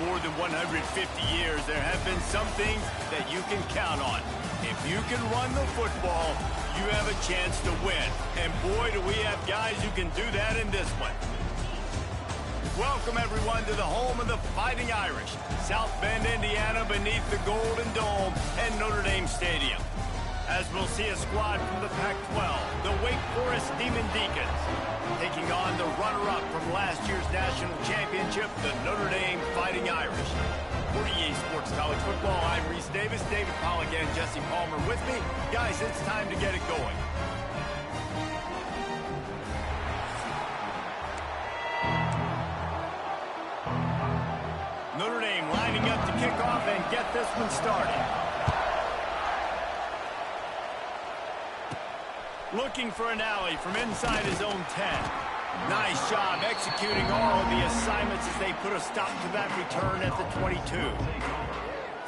more than 150 years, there have been some things that you can count on. If you can run the football, you have a chance to win. And boy, do we have guys who can do that in this one. Welcome, everyone, to the home of the Fighting Irish, South Bend, Indiana, beneath the Golden Dome and Notre Dame Stadium. As we'll see a squad from the Pac-12, the Wake Forest Demon Deacons, taking on the runner-up from last year's national championship, the Notre Dame Fighting Irish. For EA Sports College Football, I'm Reese Davis, David Pollack, and Jesse Palmer with me. Guys, it's time to get it going. Notre Dame lining up to kick off and get this one started. Looking for an alley from inside his own 10. Nice job executing all of the assignments as they put a stop to that return at the 22.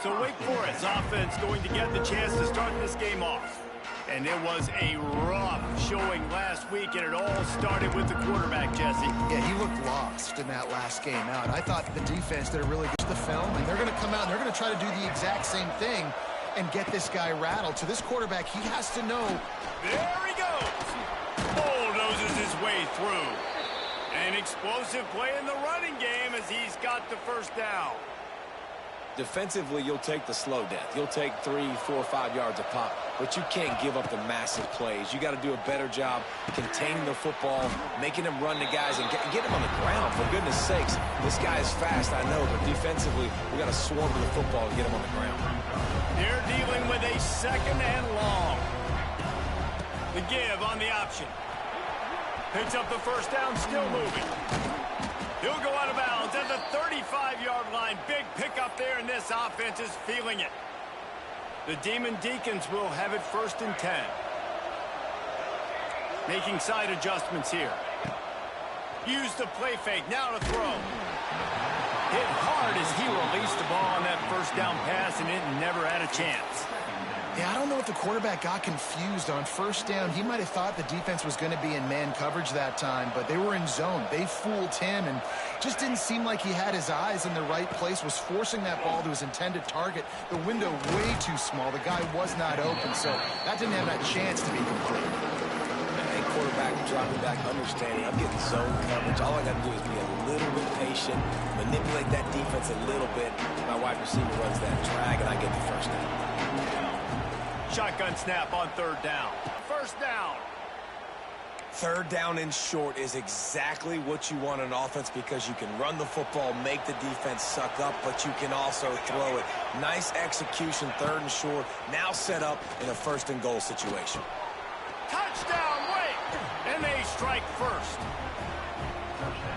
So Wake Forest offense going to get the chance to start this game off. And it was a rough showing last week, and it all started with the quarterback, Jesse. Yeah, he looked lost in that last game out. I thought the defense did a really good the film, and they're going to come out and they're going to try to do the exact same thing and get this guy rattled. So this quarterback, he has to know. There he goes. Bulldozes his way through. An explosive play in the running game as he's got the first down. Defensively, you'll take the slow death. You'll take 3, 4, 5 yards a pop, but you can't give up the massive plays. You got to do a better job containing the football, making them run the guys, and get them on the ground. For goodness sakes, this guy is fast, I know, but defensively, we got to swarm to the football and get him on the ground. They're dealing with a second and long. The give on the option. Picks up the first down, still moving. He'll go out of bounds at the 35-yard line. Big pickup there, and this offense is feeling it. The Demon Deacons will have it 1st and 10. Making side adjustments here. Use the play fake, now to throw. Hit hard as he released the ball on that first down pass, and it never had a chance. Yeah, I don't know if the quarterback got confused on first down. He might have thought the defense was going to be in man coverage that time, but they were in zone. They fooled him, and just didn't seem like he had his eyes in the right place, was forcing that ball to his intended target. The window way too small. The guy was not open, so that didn't have that chance to be complete. Hey, quarterback, dropping back, understanding. I'm getting zone coverage. All I got to do is be a little bit patient, manipulate that defense a little bit. My wide receiver runs that drag, and I get the first down. Shotgun snap on 3rd down. First down. 3rd down and short is exactly what you want on offense because you can run the football, make the defense suck up, but you can also throw it. Nice execution, 3rd and short. Now set up in a 1st and goal situation. Touchdown, Wake! And they strike first.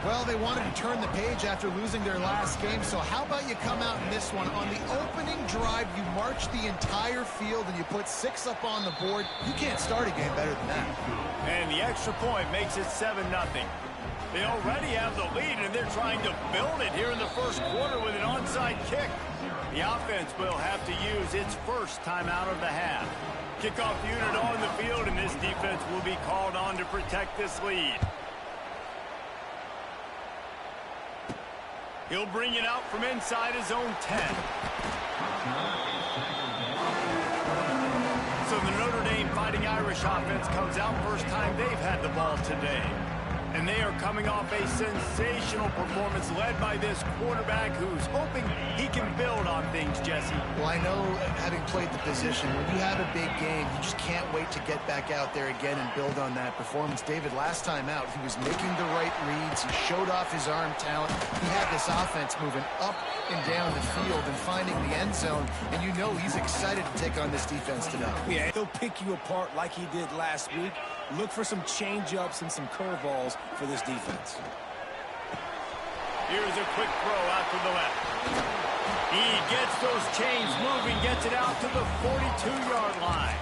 Well, they wanted to turn the page after losing their last game, so how about you come out in this one? On the opening drive, you march the entire field and you put 6 up on the board. You can't start a game better than that. And the extra point makes it 7-0. They already have the lead, and they're trying to build it here in the first quarter with an onside kick. The offense will have to use its first timeout of the half. Kickoff unit on the field, and this defense will be called on to protect this lead. He'll bring it out from inside his own 10. So the Notre Dame Fighting Irish offense comes out first time they've had the ball today. And they are coming off a sensational performance led by this quarterback who's hoping he can build on things, Jesse. Well, I know, having played the position, when you have a big game, you just can't wait to get back out there again and build on that performance. David, last time out, he was making the right reads. He showed off his arm talent. He had this offense moving up and down the field and finding the end zone. And you know he's excited to take on this defense tonight. Yeah, he'll pick you apart like he did last week. Look for some change-ups and some curveballs for this defense. Here's a quick throw out to the left. He gets those chains moving, gets it out to the 42-yard line.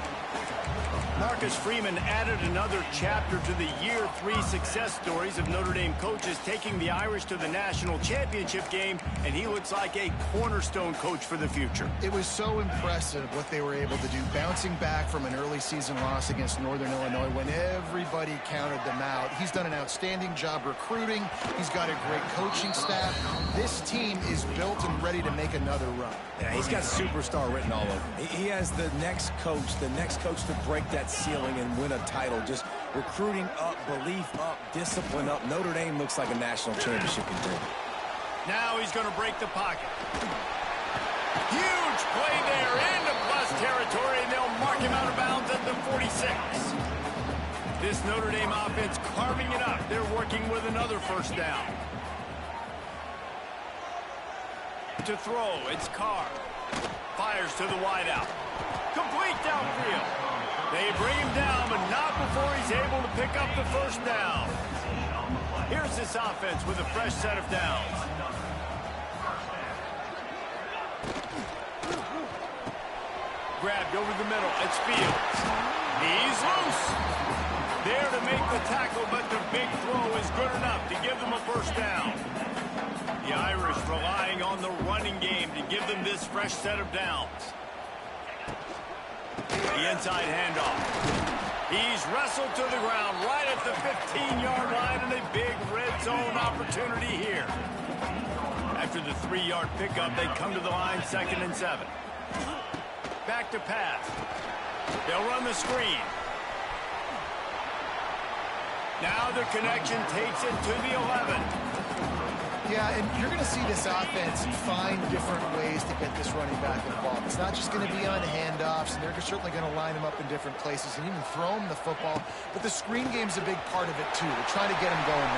Marcus Freeman added another chapter to the year 3 success stories of Notre Dame coaches, taking the Irish to the national championship game, and he looks like a cornerstone coach for the future. It was so impressive what they were able to do, bouncing back from an early season loss against Northern Illinois when everybody counted them out. He's done an outstanding job recruiting. He's got a great coaching staff. This team is built and ready to make another run. Yeah, he's got superstar written all over him. He has the next coach to break that ceiling and win a title. Just recruiting up, belief up, discipline up. Notre Dame looks like a national championship contender. Now he's going to break the pocket. Huge play there into plus territory, and they'll mark him out of bounds at the 46. This Notre Dame offense carving it up. They're working with another first down. To throw, it's Carr. Fires to the wideout. Complete downfield. They bring him down, but not before he's able to pick up the first down. Here's this offense with a fresh set of downs. Grabbed over the middle. It's Fields. He's loose. There to make the tackle, but the big throw is good enough to give them a first down. The Irish relying on the running game to give them this fresh set of downs. The inside handoff. He's wrestled to the ground right at the 15-yard line, and a big red zone opportunity here. After the 3-yard pickup, they come to the line 2nd and 7. Back to pass. They'll run the screen. Now the connection takes it to the 11. Yeah, and you're going to see this offense find different ways to get this running back involved. It's not just going to be on handoffs, and they're certainly going to line him up in different places and even throw him the football. But the screen game's a big part of it, too. They're trying to get him going.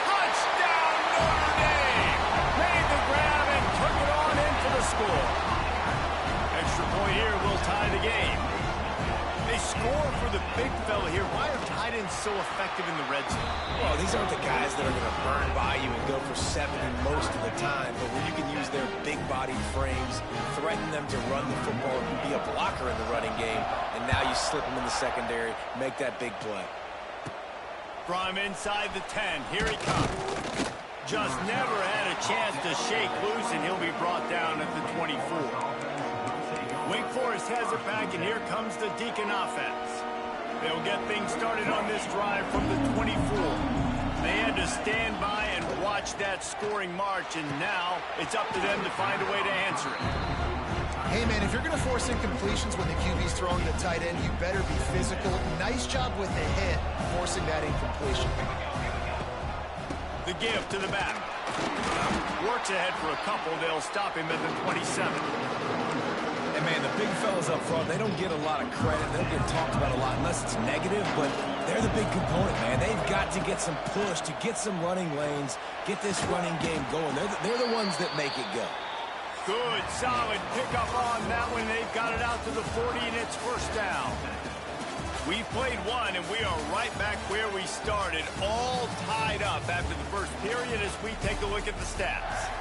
Touchdown, Notre Dame! Made the grab and took it on in for the score. Extra point here will tie the game. They score for the big fella here. Why are tight ends so effective in the red zone? Well, these aren't the guys that are going to burn by you and go for 70 most of the time, but when you can use their big-bodied frames, threaten them to run the football and be a blocker in the running game, and now you slip them in the secondary, make that big play. From inside the 10, here he comes. Just never had a chance to shake loose, and he'll be brought down at the 24. Wake Forest has it back, and here comes the Deacon offense. They'll get things started on this drive from the 24. They had to stand by and watch that scoring march, and now it's up to them to find a way to answer it. Hey, man, if you're going to force incompletions when the QB's throwing the tight end, you better be physical. Nice job with the hit, forcing that incompletion. The give to the back. Works ahead for a couple. They'll stop him at the 27. And, man, the big fellas up front, they don't get a lot of credit. They don't get talked about a lot unless it's negative, but they're the big component, man. They've got to get some push, to get some running lanes, get this running game going. They're the ones that make it go. Good, solid pickup on that one. They've got it out to the 40, and it's first down. We've played one, and we are right back where we started, all tied up after the first period as we take a look at the stats.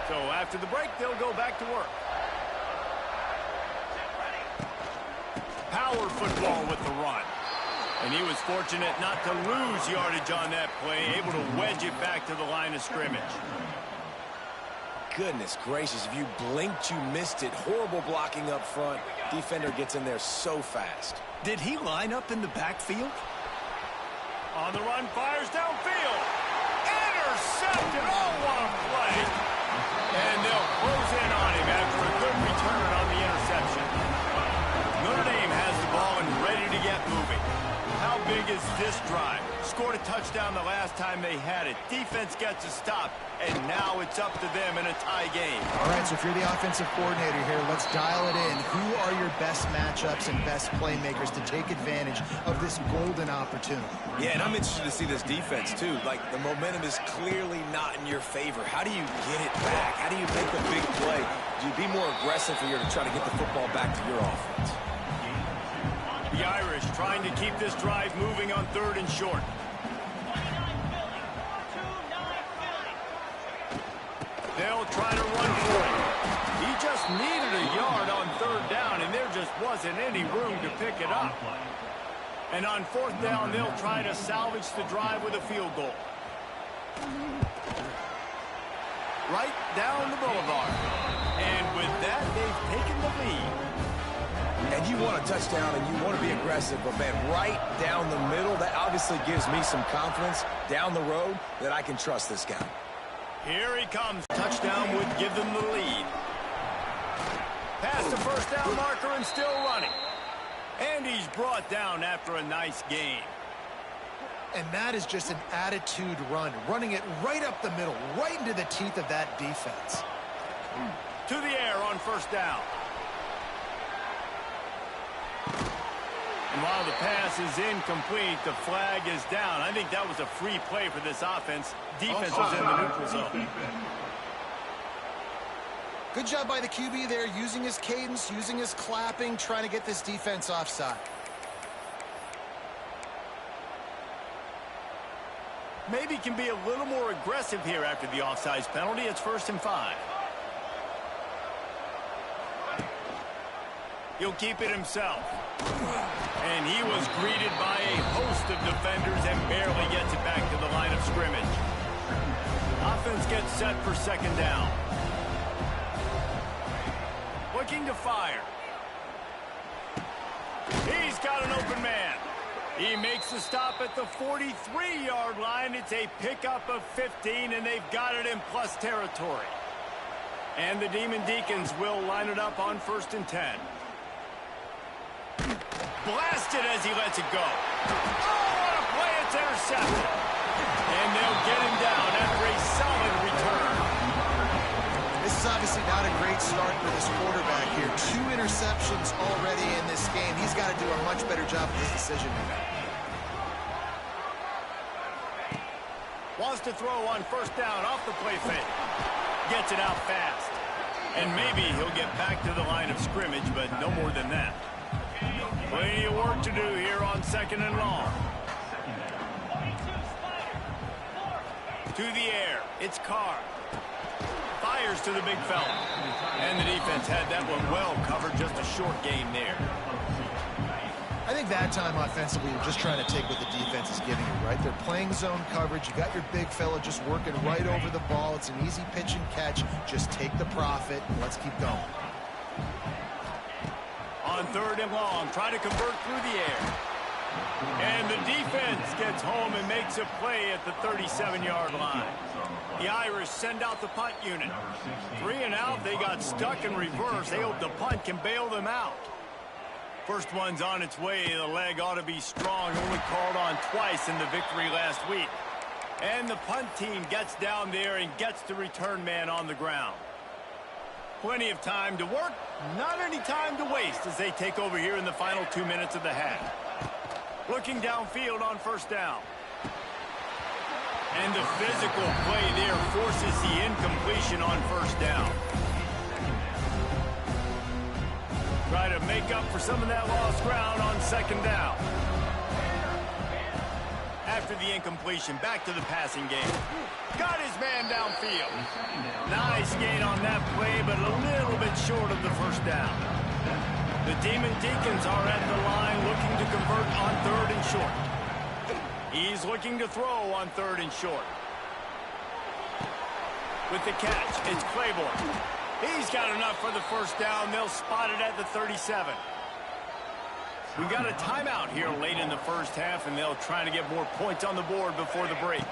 So after the break, they'll go back to work. Power football with the run. And he was fortunate not to lose yardage on that play, able to wedge it back to the line of scrimmage. Goodness gracious, if you blinked, you missed it. Horrible blocking up front. Defender gets in there so fast. Did he line up in the backfield? On the run, fires downfield. Intercepted. Oh, what a play. And they'll close in on him after a good return on the interception. Notre Dame has the ball and ready to get moving. How big is this drive? Scored a touchdown the last time they had it. Defense gets a stop, and now it's up to them in a tie game. All right, so if you're the offensive coordinator here, let's dial it in. Who are your best matchups and best playmakers to take advantage of this golden opportunity? Yeah, and I'm interested to see this defense, too. Like, the momentum is clearly not in your favor. How do you get it back? How do you make a big play? Do you be more aggressive here to try to get the football back to your offense? The Irish trying to keep this drive moving on 3rd and short. They'll try to run for it. He just needed a yard on third down, and there just wasn't any room to pick it up. And on fourth down, they'll try to salvage the drive with a field goal. Right down the boulevard. And with that, they've taken the lead. And you want a touchdown and you want to be aggressive, but man, right down the middle, that obviously gives me some confidence down the road that I can trust this guy. Here he comes. Touchdown would give them the lead. Past the first down marker and still running. And he's brought down after a nice gain. And that is just an attitude run, running it right up the middle, right into the teeth of that defense. To the air on first down. And while the pass is incomplete, the flag is down. I think that was a free play for this offense. Defense was in the neutral zone. Good job by the QB there, using his cadence, using his clapping, trying to get this defense offside. Maybe can be a little more aggressive here after the offsides penalty. It's 1st and 5. He'll keep it himself. And he was greeted by a host of defenders and barely gets it back to the line of scrimmage. Offense gets set for second down. Looking to fire. He's got an open man. He makes the stop at the 43-yard line. It's a pickup of 15, and they've got it in plus territory. And the Demon Deacons will line it up on 1st and 10. Blasted as he lets it go. Oh, what a play. It's intercepted. And they'll get him down after a solid return. This is obviously not a great start for this quarterback here. 2 interceptions already in this game. He's got to do a much better job of his decision making. Wants to throw on first down off the play fake. Gets it out fast. And maybe he'll get back to the line of scrimmage, but no more than that. Plenty of work to do here on 2nd and long. To the air. It's Carr. Fires to the big fella. And the defense had that one well covered. Just a short gain there. I think that time offensively, you're just trying to take what the defense is giving you, right? They're playing zone coverage. You got your big fella just working right over the ball. It's an easy pitch and catch. Just take the profit and let's keep going. On 3rd and long, trying to convert through the air. And the defense gets home and makes a play at the 37-yard line. The Irish send out the punt unit. 3 and out, they got stuck in reverse. They hope the punt can bail them out. First one's on its way. The leg ought to be strong. Only called on twice in the victory last week. And the punt team gets down there and gets the return man on the ground. Plenty of time to work, not any time to waste as they take over here in the final 2 minutes of the half. Looking downfield on first down. And the physical play there forces the incompletion on first down. Try to make up for some of that lost ground on second down. After the incompletion, back to the passing game. Got his man downfield. Nice gain on that play, but a little bit short of the first down. The Demon Deacons are at the line looking to convert on 3rd and short. He's looking to throw on 3rd and short. With the catch, it's Claiborne. He's got enough for the first down. They'll spot it at the 37. We got a timeout here late in the first half, and they'll try to get more points on the board before the break.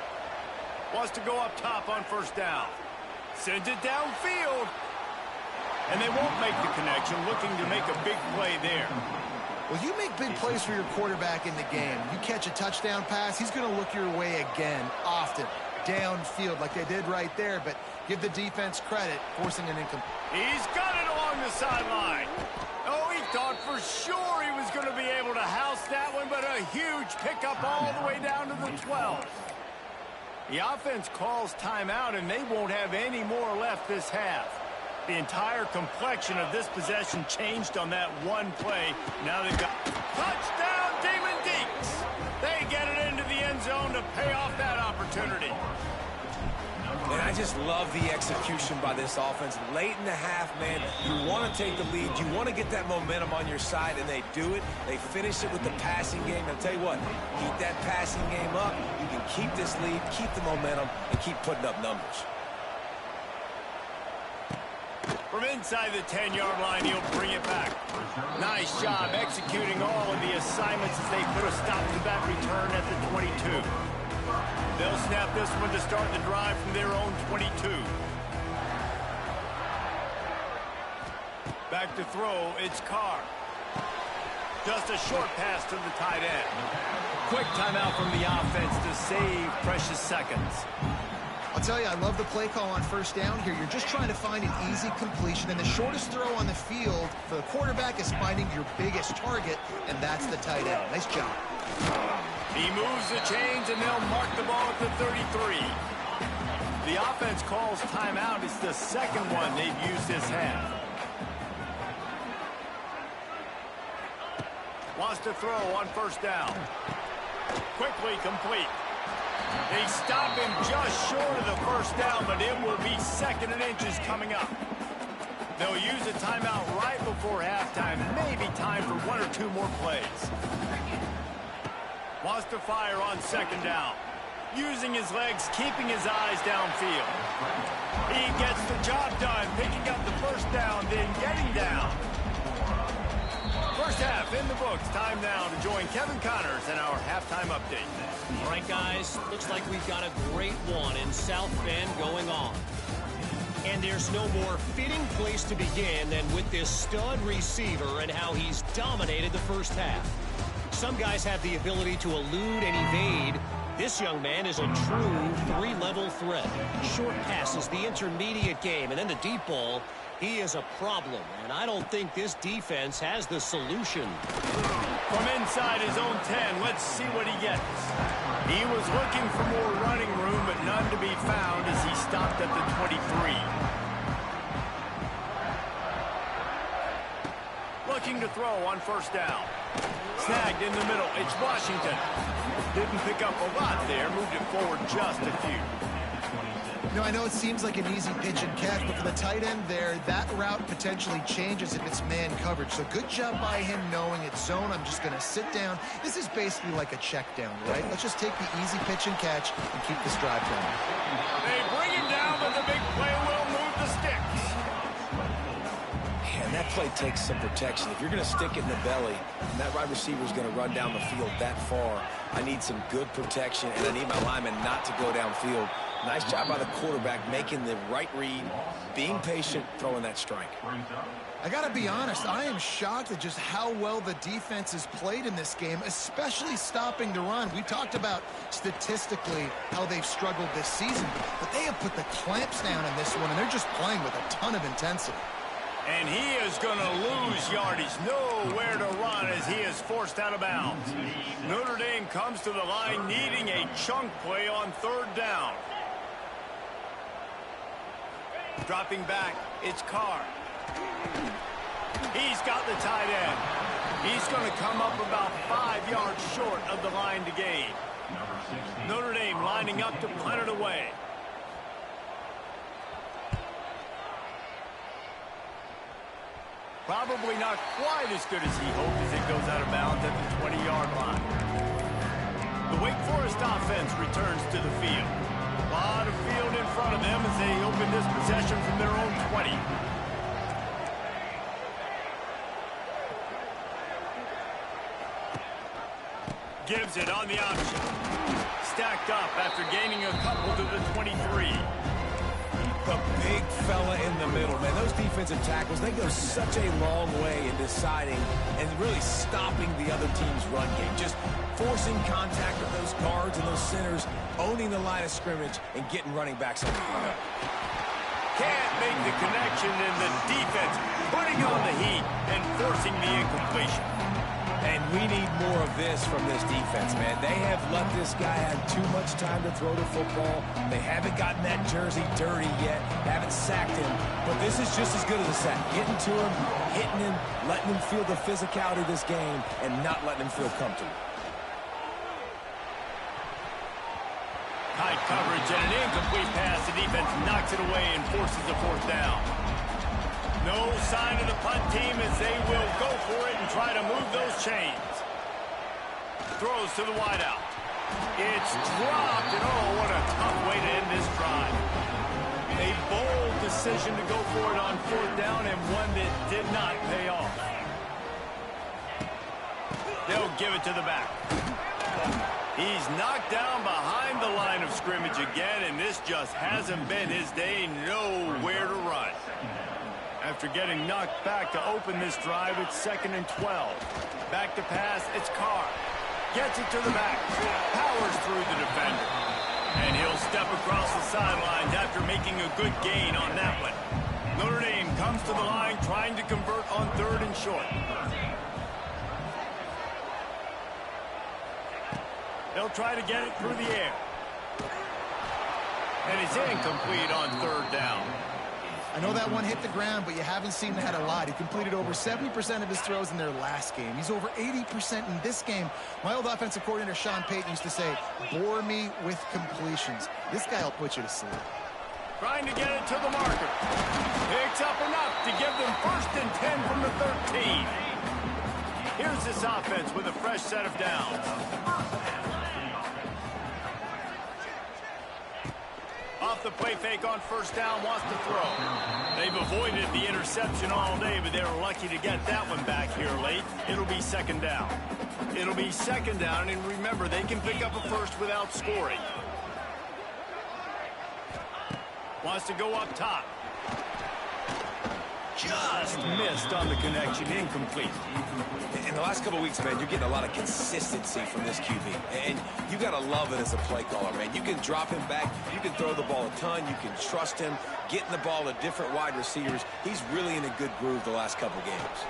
Wants to go up top on first down. Sends it downfield. And they won't make the connection, looking to make a big play there. Well, you make big plays for your quarterback in the game. You catch a touchdown pass, he's going to look your way again, often, downfield like they did right there, but give the defense credit, forcing an incomplete. He's got it along the sideline. Oh, he thought for sure he was going to be able to house that one, but a huge pickup all the way down to the 12. The offense calls timeout, and they won't have any more left this half. The entire complexion of this possession changed on that one play. Now they've got touchdown, Demon Deacs. They get it into the end zone to pay off that opportunity. And I just love the execution by this offense. Late in the half, man, you want to take the lead. You want to get that momentum on your side, and they do it. They finish it with the passing game. And I'll tell you what, keep that passing game up. You can keep this lead, keep the momentum, and keep putting up numbers. From inside the 10-yard line, he'll bring it back. Nice job executing all of the assignments as they put a stop to that return at the 22. They'll snap this one to start the drive from their own 22. Back to throw, it's Carr. Just a short pass to the tight end. Quick timeout from the offense to save precious seconds. I'll tell you, I love the play call on first down here. You're just trying to find an easy completion, and the shortest throw on the field for the quarterback is finding your biggest target, and that's the tight end. Nice job. He moves the chains, and they'll mark the ball at the 33. The offense calls timeout. It's the second one they've used this half. Wants to throw on first down. Quickly complete. They stop him just short of the first down, but it will be second and inches coming up. They'll use a timeout right before halftime. Maybe time for one or two more plays. Wants to fire on second down. Using his legs, keeping his eyes downfield. He gets the job done, picking up the first down, then getting down. First half in the books. Time now to join Kevin Connors in our halftime update. All right, guys, looks like we've got a great one in South Bend going on. And there's no more fitting place to begin than with this stud receiver and how he's dominated the first half. Some guys have the ability to elude and evade. This young man is a true three-level threat. Short passes, the intermediate game, and then the deep ball. He is a problem, and I don't think this defense has the solution. From inside his own 10, let's see what he gets. He was looking for more running room, but none to be found as he stopped at the 23. Looking to throw on first down. Snagged in the middle. It's Washington. Didn't pick up a lot there. Moved it forward just a few. No, I know it seems like an easy pitch and catch, but for the tight end there, that route potentially changes if it's man coverage. So good job by him knowing it's zone. I'm just going to sit down. This is basically like a check down, right? Let's just take the easy pitch and catch and keep this drive going. They bring him down, but the big play will move the sticks. And that play takes some protection. If you're going to stick it in the belly, and that wide receiver is going to run down the field that far, I need some good protection, and I need my lineman not to go downfield. Nice job by the quarterback making the right read, being patient, throwing that strike. I got to be honest, I am shocked at just how well the defense has played in this game, especially stopping the run. We talked about statistically how they've struggled this season, but they have put the clamps down in this one, and they're just playing with a ton of intensity. And he is going to lose yardage. Nowhere to run as he is forced out of bounds. Notre Dame comes to the line needing a chunk play on third down. Dropping back, it's Carr. He's got the tight end. He's going to come up about 5 yards short of the line to gain. Notre Dame lining up to punt it away. Probably not quite as good as he hoped as it goes out of bounds at the 20-yard line. The Wake Forest offense returns to the field. A lot of field in front of them as they open this possession from their own 20. Gives it on the option. Stacked up after gaining a couple to the 23. The big fella in the middle, man. Those defensive tackles, they go such a long way in deciding and really stopping the other team's run game. Just forcing contact with those guards and those centers, owning the line of scrimmage, and getting running backs on the ground. Can't make the connection, and the defense putting on the heat and forcing the incompletion. And we need more of this from this defense, man. They have let this guy have too much time to throw the football. They haven't gotten that jersey dirty yet, haven't sacked him. But this is just as good as a sack. Getting to him, hitting him, letting him feel the physicality of this game, and not letting him feel comfortable. Tight coverage and an incomplete pass. The defense knocks it away and forces a fourth down. No sign of the punt team as they will go for it and try to move those chains. Throws to the wideout. It's dropped, and oh, what a tough way to end this drive. A bold decision to go for it on fourth down and one that did not pay off. They'll give it to the back. He's knocked down behind the line of scrimmage again, and this just hasn't been his day. Nowhere to run. After getting knocked back to open this drive, it's 2nd and 12. Back to pass, it's Carr. Gets it to the back. Powers through the defender. And he'll step across the sidelines after making a good gain on that one. Notre Dame comes to the line trying to convert on 3rd and short. They'll try to get it through the air. And it's incomplete on 3rd down. I know that one hit the ground, but you haven't seen that a lot. He completed over 70% of his throws in their last game. He's over 80% in this game. My old offensive coordinator, Sean Payton, used to say, bore me with completions. This guy will put you to sleep. Trying to get it to the marker. Picks up enough to give them 1st and 10 from the 13. Here's this offense with a fresh set of downs. Off the play fake on 1st down, wants to throw. They've avoided the interception all day, but they're lucky to get that one back here late. It'll be 2nd down. It'll be 2nd down, and remember, they can pick up a first without scoring. Wants to go up top. Just missed on the connection, incomplete. In the last couple of weeks, man, you're getting a lot of consistency from this QB. And you got to love it as a play caller, man. You can drop him back. You can throw the ball a ton. You can trust him. Getting the ball to different wide receivers. He's really in a good groove the last couple games.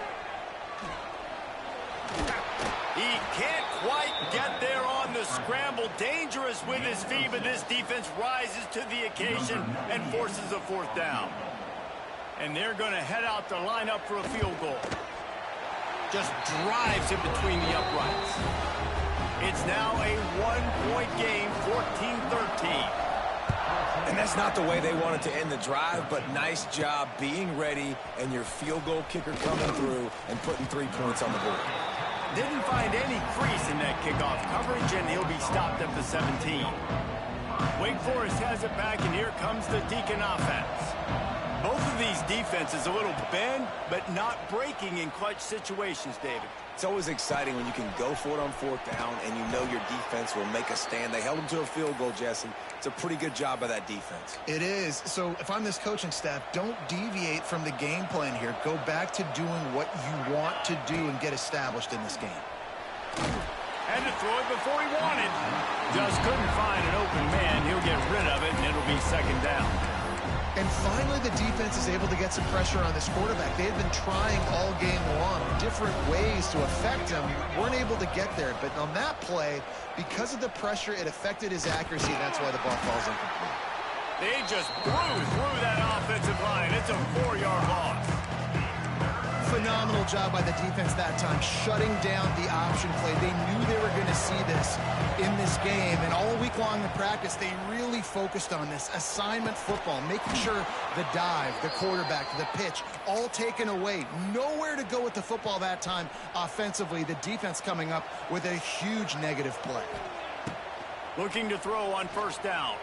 He can't quite get there on the scramble. Dangerous with his feet, but this defense rises to the occasion and forces a 4th down. And they're going to head out to line up for a field goal. Just drives it between the uprights. It's now a 1-point game, 14-13. And that's not the way they wanted to end the drive, but nice job being ready and your field goal kicker coming through and putting 3 points on the board. Didn't find any crease in that kickoff coverage, and he'll be stopped at the 17. Wake Forest has it back, and here comes the Deacon offense. Both of these defenses a little bend, but not breaking in clutch situations, David. It's always exciting when you can go for it on 4th down and you know your defense will make a stand. They held them to a field goal, Jesse. It's a pretty good job by that defense. It is. So if I'm this coaching staff, don't deviate from the game plan here. Go back to doing what you want to do and get established in this game. Had to throw it before he wanted. Just couldn't find an open man. He'll get rid of it, and it'll be 2nd down. And finally, the defense is able to get some pressure on this quarterback. They had been trying all game long, different ways to affect him. Weren't able to get there. But on that play, because of the pressure, it affected his accuracy. That's why the ball falls incomplete. They just blew through that offensive line. It's a 4-yard loss. Phenomenal job by the defense that time, shutting down the option play. They knew they were going to see this in this game, and all week long in practice, they really focused on this assignment football, making sure the dive, the quarterback, the pitch, all taken away. Nowhere to go with the football that time offensively. The defense coming up with a huge negative play. Looking to throw on 1st down.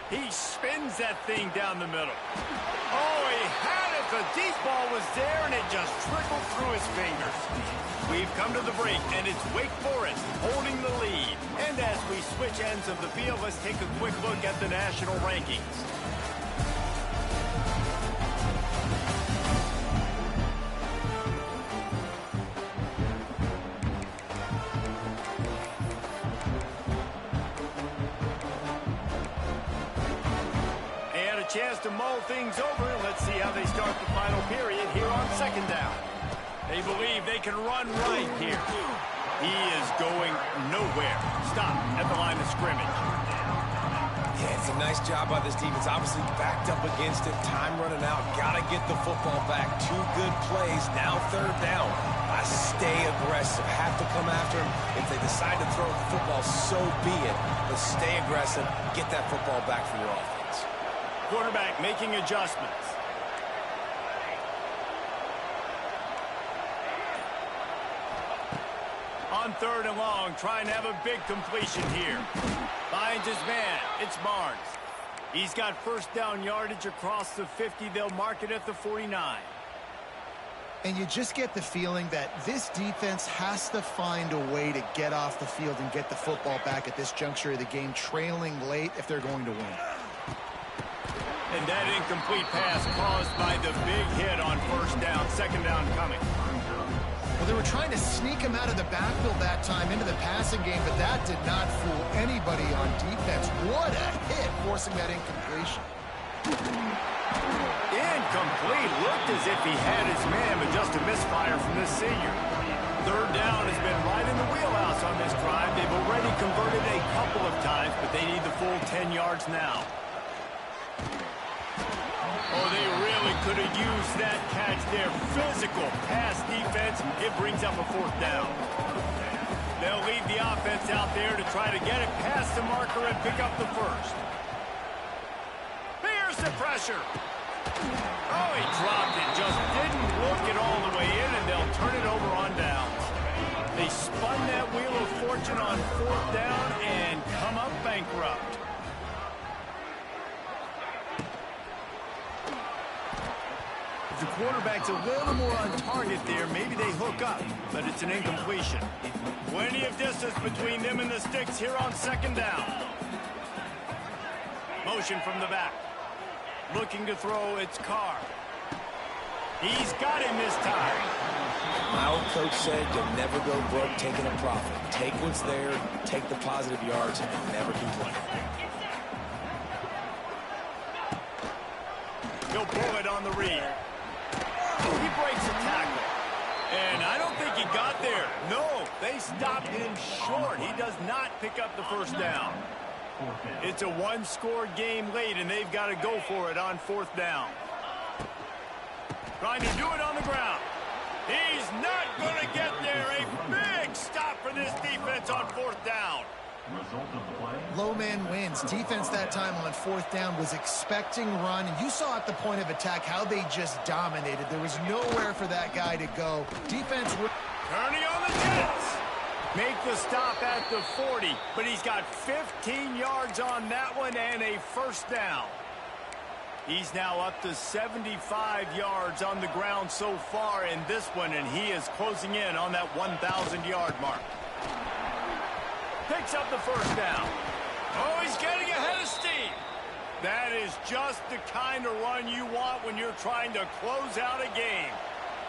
He spins that thing down the middle. Oh, he had it. The deep ball was there, and it just trickled through his fingers. We've come to the break, and it's Wake Forest holding the lead. And as we switch ends of the field, let's take a quick look at the national rankings. Chance to mull things over, and let's see how they start the final period here on 2nd down. They believe they can run right here. He is going nowhere. Stop at the line of scrimmage. Yeah, it's a nice job by this defense. Obviously backed up against it. Time running out. Got to get the football back. 2 good plays. Now 3rd down. I got to stay aggressive, have to come after him. If they decide to throw the football, so be it. But stay aggressive, get that football back for your offense. Quarterback making adjustments. On 3rd and long, trying to have a big completion here. Finds his man. It's Barnes. He's got first down yardage across the 50. They'll mark it at the 49. And you just get the feeling that this defense has to find a way to get off the field and get the football back at this juncture of the game, trailing late if they're going to win. And that incomplete pass caused by the big hit on first down. 2nd down coming. Well, they were trying to sneak him out of the backfield that time into the passing game, but that did not fool anybody on defense. What a hit, forcing that incompletion. Incomplete. Looked as if he had his man, but just a misfire from this senior. 3rd down has been right in the wheelhouse on this drive. They've already converted a couple of times, but they need the full 10 yards now. Oh, they really could have used that catch there. Physical pass defense. It brings up a 4th down. They'll leave the offense out there to try to get it past the marker and pick up the first. Here's the pressure. Oh, he dropped it. Just didn't look it all the way in, and they'll turn it over on downs. They spun that wheel of fortune on 4th down and come up bankrupt. The quarterback's a little more on target there. Maybe they hook up, but it's an incompletion. Plenty of distance between them and the sticks here on 2nd down. Motion from the back. Looking to throw, it's Carr. He's got him this time. My old coach said you'll never go broke taking a profit. Take what's there, take the positive yards, and never complain. He'll pull it on the read. He breaks a tackle. And I don't think he got there. No, they stopped him short. He does not pick up the first down. It's a one-score game late, and they've got to go for it on 4th down. Trying to do it on the ground. He's not going to get there. A big stop for this defense on 4th down. Low man wins. Defense that time on 4th down was expecting run, and you saw at the point of attack how they just dominated. There was nowhere for that guy to go. Defense... Turning on the Jets. Make the stop at the 40, but he's got 15 yards on that one and a first down. He's now up to 75 yards on the ground so far in this one, and he is closing in on that 1,000-yard mark. Picks up the first down. Oh, he's getting ahead of steam. That is just the kind of run you want when you're trying to close out a game.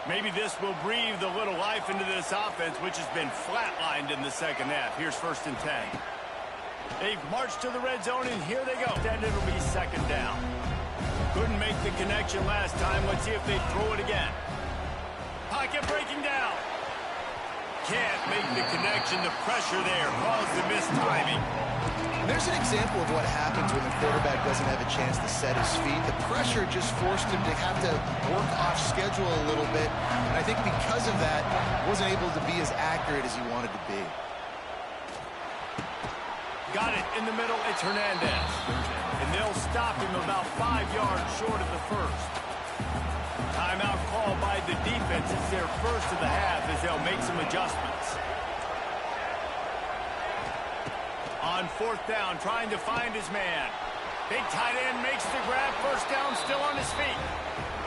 Maybe this will breathe a little life into this offense, which has been flatlined in the 2nd half. Here's 1st and 10. They've marched to the red zone, and here they go. Then it'll be 2nd down. Couldn't make the connection last time. Let's see if they throw it again. Pocket breaking down. Can't make the connection. The pressure there caused the mistiming. There's an example of what happens when the quarterback doesn't have a chance to set his feet. The pressure just forced him to have to work off schedule a little bit. And I think because of that, wasn't able to be as accurate as he wanted to be. Got it in the middle. It's Hernandez. And they'll stop him about 5 yards short of the first. Timeout called by the defense. It's their first of the half as they'll make some adjustments. On 4th down, trying to find his man. Big tight end makes the grab. First down, still on his feet.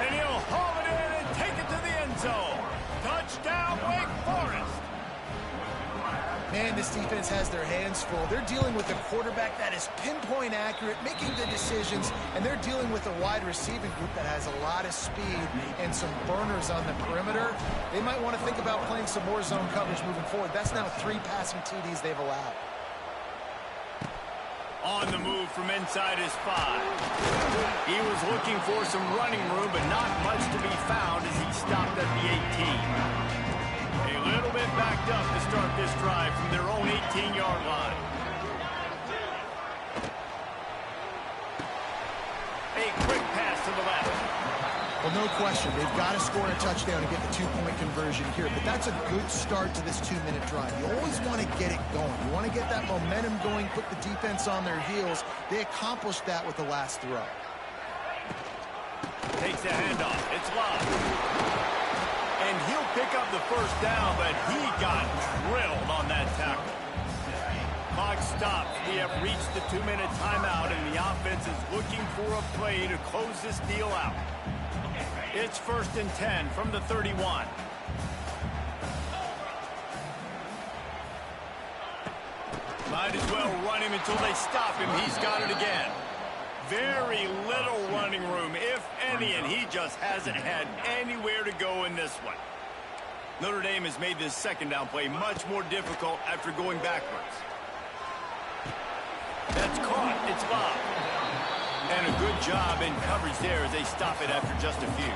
And he'll haul it in and take it to the end zone. Touchdown, Wake Forest. Man, this defense has their hands full. They're dealing with a quarterback that is pinpoint accurate, making the decisions, and they're dealing with a wide receiving group that has a lot of speed and some burners on the perimeter. They might want to think about playing some more zone coverage moving forward. That's now 3 passing TDs they've allowed. On the move from inside his 5. He was looking for some running room, but not much to be found as he stopped at the 18. A little bit backed up to start this drive from their own 18-yard line. A quick pass to the left. Well, No question. They've got to score a touchdown and get the two-point conversion here. But that's a good start to this 2-minute drive. You always want to get it going. You want to get that momentum going, put the defense on their heels. They accomplished that with the last throw. Takes the handoff. It's Love. And he'll pick up the first down, but he got drilled on that tackle. Clock stops. We have reached the 2-minute timeout, and the offense is looking for a play to close this deal out. It's 1st and 10 from the 31. Might as well run him until they stop him. He's got it again. Very little running room, if any, and he just hasn't had anywhere to go in this one. Notre Dame has made this second down play much more difficult after going backwards. That's caught. It's Love. And a good job in coverage there as they stop it after just a few.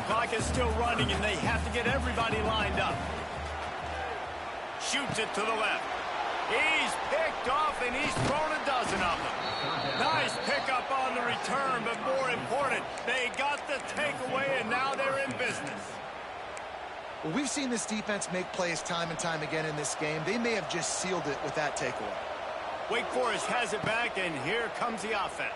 Clock is still running, and they have to get everybody lined up. Shoots it to the left. He's picked off, and he's thrown a dozen of them. Nice pickup on the return, but more important, they got the takeaway, and now they're in business. Well, we've seen this defense make plays time and time again in this game. They may have just sealed it with that takeaway. Wake Forest has it back, and here comes the offense.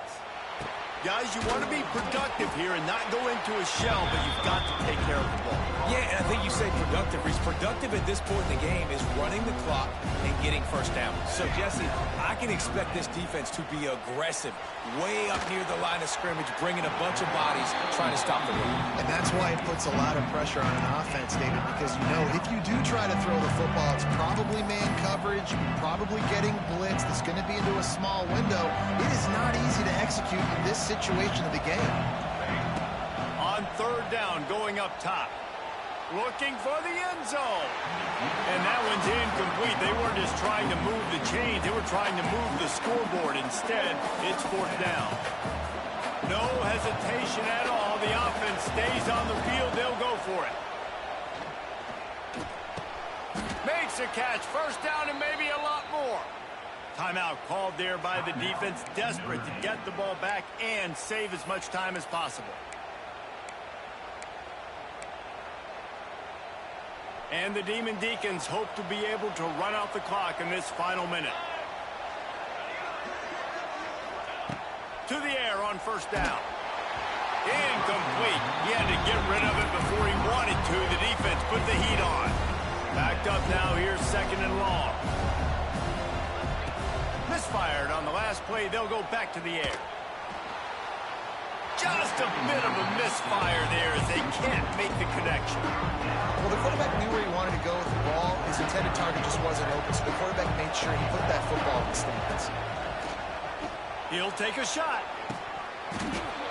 Guys, you want to be productive here and not go into a shell, but you've got to take care of the ball. Yeah, and I think you say productive. He's productive at this point in the game is running the clock and getting first down. So, Jesse, I can expect this defense to be aggressive, way up near the line of scrimmage, bringing a bunch of bodies, trying to stop the run. And that's why it puts a lot of pressure on an offense, David, because you know if you do try to throw the football, it's probably man coverage, probably getting blitzed. It's going to be into a small window. It is not easy to execute in this situation of the game. On 3rd down, going up top. Looking for the end zone. And that one's incomplete. They weren't just trying to move the chains. They were trying to move the scoreboard. Instead, it's 4th down. No hesitation at all. The offense stays on the field. They'll go for it. Makes a catch. First down and maybe a lot more. Timeout called there by the defense. Desperate to get the ball back and save as much time as possible. And the Demon Deacons hope to be able to run out the clock in this final minute. To the air on 1st down. Incomplete. He had to get rid of it before he wanted to. The defense put the heat on. Backed up now. Here's 2nd and long. Misfired on the last play. They'll go back to the air. Just a bit of a misfire there as they can't make the connection. Well, the quarterback knew where he wanted to go with the ball. His intended target just wasn't open, so the quarterback made sure he put that football in the stands. He'll take a shot.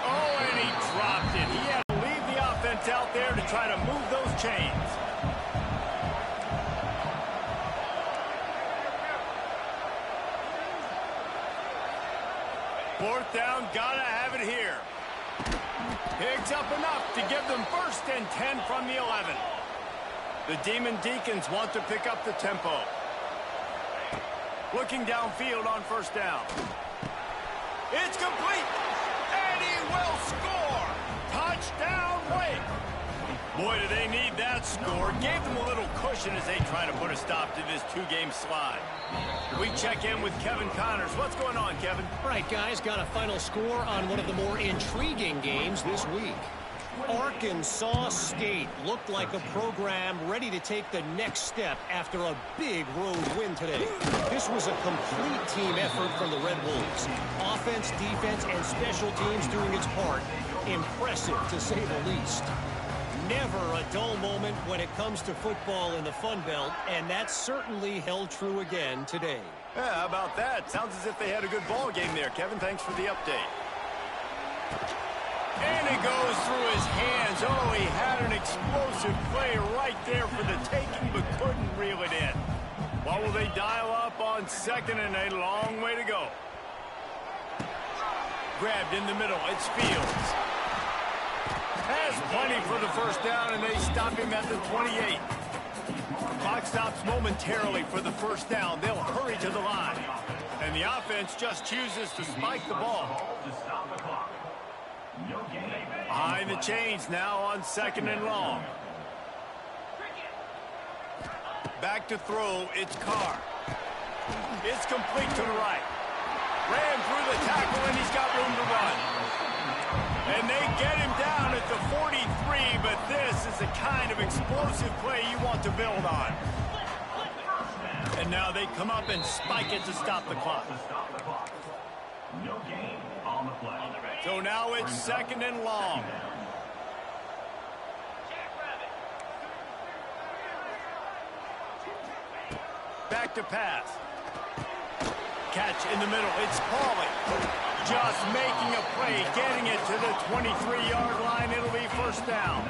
Oh, and he dropped it. He had to leave the offense out there to try to move those chains. Fourth down, gotta have it here. Picks up enough to give them 1st and 10 from the 11. The Demon Deacons want to pick up the tempo. Looking downfield on 1st down. It's complete, and he will score. Touchdown, Wake. Boy, do they need that score. Gave them a little cushion as they try to put a stop to this 2-game slide. We check in with Kevin Connors. What's going on, Kevin? Right, guys, got a final score on one of the more intriguing games this week. Arkansas State looked like a program ready to take the next step after a big road win today. This was a complete team effort from the Red Wolves. Offense, defense, and special teams doing its part. Impressive, to say the least. Never a dull moment when it comes to football in the Fun Belt, and that certainly held true again today. Yeah, how about that? Sounds as if they had a good ball game there, Kevin. Thanks for the update. And it goes through his hands. Oh, he had an explosive play right there for the taking, but couldn't reel it in. What will they dial up on 2nd and a long way to go? Grabbed in the middle. It's Fields. Has plenty for the 1st down, and they stop him at the 28. Clock stops momentarily for the 1st down. They'll hurry to the line. And the offense just chooses to spike the ball. Behind the chains now on 2nd and long. Back to throw, it's Carr. It's complete to the right. Ran through the tackle, and he's got room to run. And they get him down at the 43, but this is the kind of explosive play you want to build on. And now they come up and spike it to stop the clock. No gain on the play. So now it's 2nd and long. Back to pass. Catch in the middle. It's Pauly. Just making a play, getting it to the 23-yard line. It'll be 1st down.